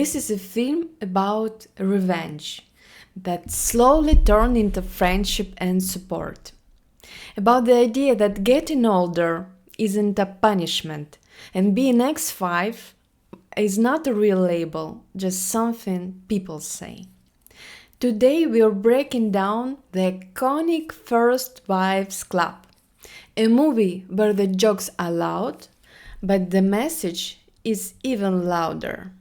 This is a film about revenge that slowly turned into friendship and support. About the idea that getting older isn't a punishment and being X5 is not a real label, just something people say. Today we are breaking down the iconic First Wives Club, a movie where the jokes are loud, but the message is even louder.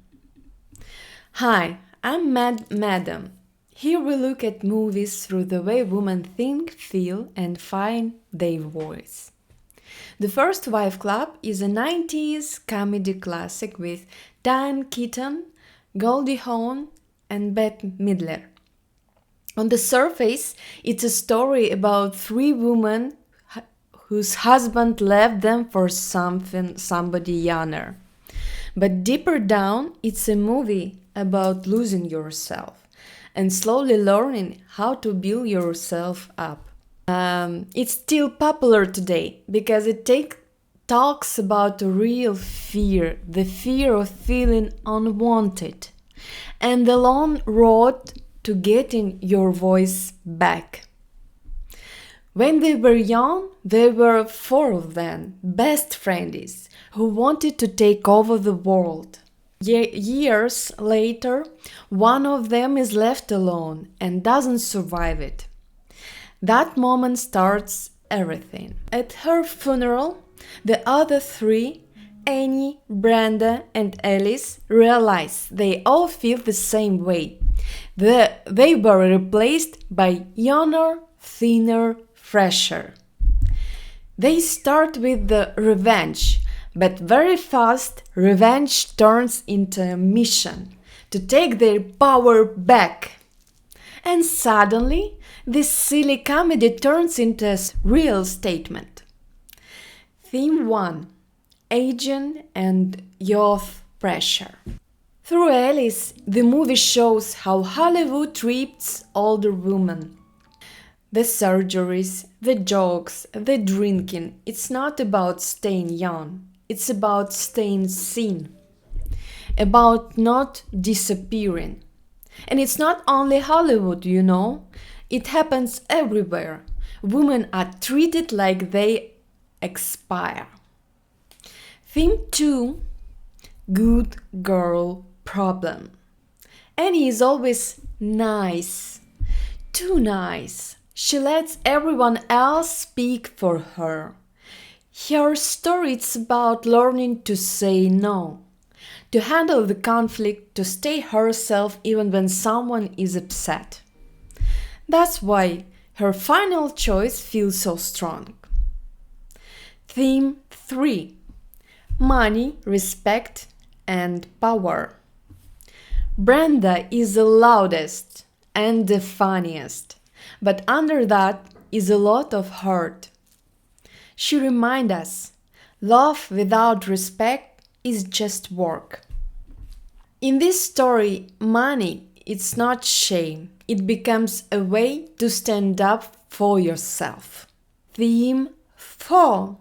Hi, I'm Madam. Here we look at movies through the way women think, feel, and find their voice. The First Wife Club is a 90s comedy classic with Diane Keaton, Goldie Hawn, and Bette Midler. On the surface, it's a story about three women whose husband left them for somebody younger. But deeper down, it's a movie about losing yourself and slowly learning how to build yourself up. It's still popular today because it talks about a real fear, the fear of feeling unwanted, and the long road to getting your voice back. When they were young, there were four of them, best friends, who wanted to take over the world. Years later, one of them is left alone and doesn't survive it. That moment starts everything. At her funeral, the other three, Annie, Brenda, and Elise, realize they all feel the same way. They were replaced by younger, thinner, fresher. They start with the revenge, but very fast revenge turns into a mission to take their power back. And suddenly, this silly comedy turns into a real statement. Theme 1: Aging and Youth Pressure. Through Alice, the movie shows how Hollywood treats older women. The surgeries, the jokes, the drinking, it's not about staying young. It's about staying seen, about not disappearing. And it's not only Hollywood, you know. It happens everywhere. Women are treated like they expire. Theme 2: Good Girl Problem. Annie is always nice, too nice. She lets everyone else speak for her. Her story is about learning to say no, to handle the conflict, to stay herself even when someone is upset. That's why her final choice feels so strong. Theme 3: Money, Respect, and Power. Brenda is the loudest and the funniest, but under that is a lot of hurt. She reminds us, love without respect is just work. In this story, money, it's not shame. It becomes a way to stand up for yourself. Theme 4: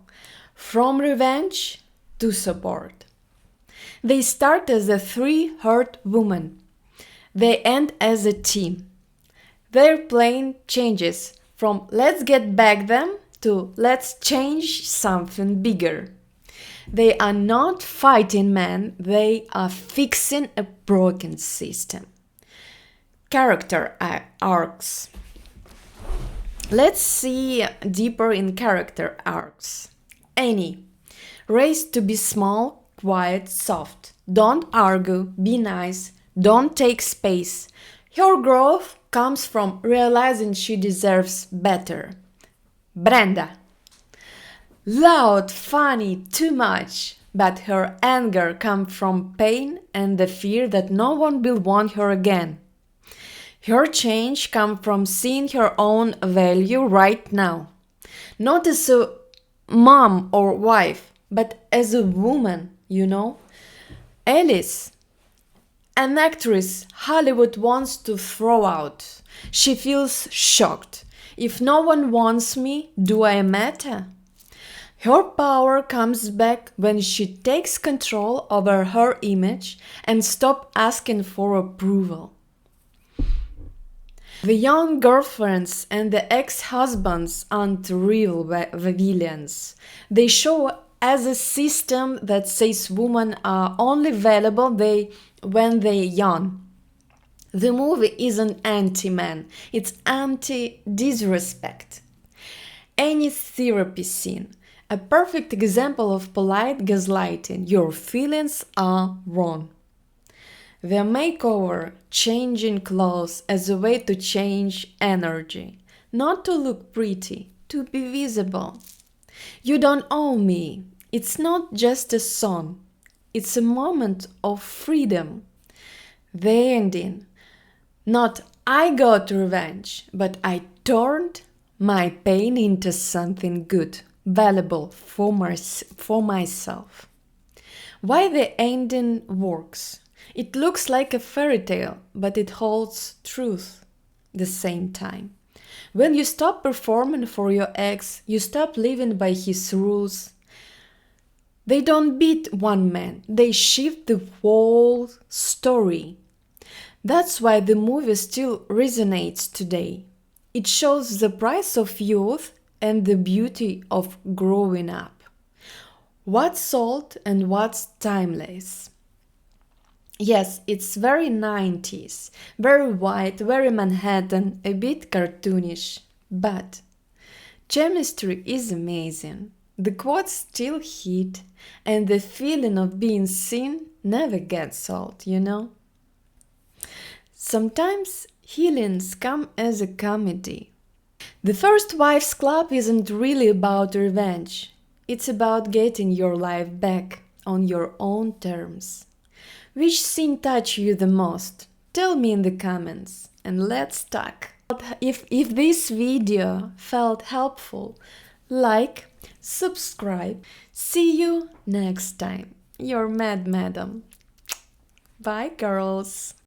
From revenge to support. They start as the three hurt women. They end as a team. Their plan changes from let's get back them to let's change something bigger. They are not fighting men, they are fixing a broken system. Character arcs. Let's see deeper in character arcs. Annie, raised to be small, quiet, soft. Don't argue, be nice, don't take space. Her growth comes from realizing she deserves better. Brenda, loud, funny, too much, but her anger comes from pain and the fear that no one will want her again. Her change comes from seeing her own value right now, not as a mom or wife, but as a woman, you know. Elise, an actress Hollywood wants to throw out. She feels shocked. If no one wants me, do I matter? Her power comes back when she takes control over her image and stops asking for approval. The young girlfriends and the ex-husbands aren't real villains. They show as a system that says women are only valuable when they're young. The movie isn't anti-man, it's anti-disrespect. Any therapy scene, a perfect example of polite gaslighting. Your feelings are wrong. The makeover, changing clothes as a way to change energy, not to look pretty, to be visible. You don't own me. It's not just a song. It's a moment of freedom. The ending. Not I got revenge, but I turned my pain into something good, valuable for myself. Why the ending works? It looks like a fairy tale, but it holds truth at the same time. When you stop performing for your ex, you stop living by his rules. They don't beat one man, they shift the whole story. That's why the movie still resonates today. It shows the price of youth and the beauty of growing up. What's old and what's timeless. Yes, it's very 90s, very white, very Manhattan, a bit cartoonish, but chemistry is amazing. The quotes still hit, and the feeling of being seen never gets old, you know? Sometimes healings come as a comedy. The First Wives Club isn't really about revenge. It's about getting your life back on your own terms. Which scene touched you the most? Tell me in the comments and let's talk. If this video felt helpful, like, subscribe. See you next time. Your mad madam. Bye, girls.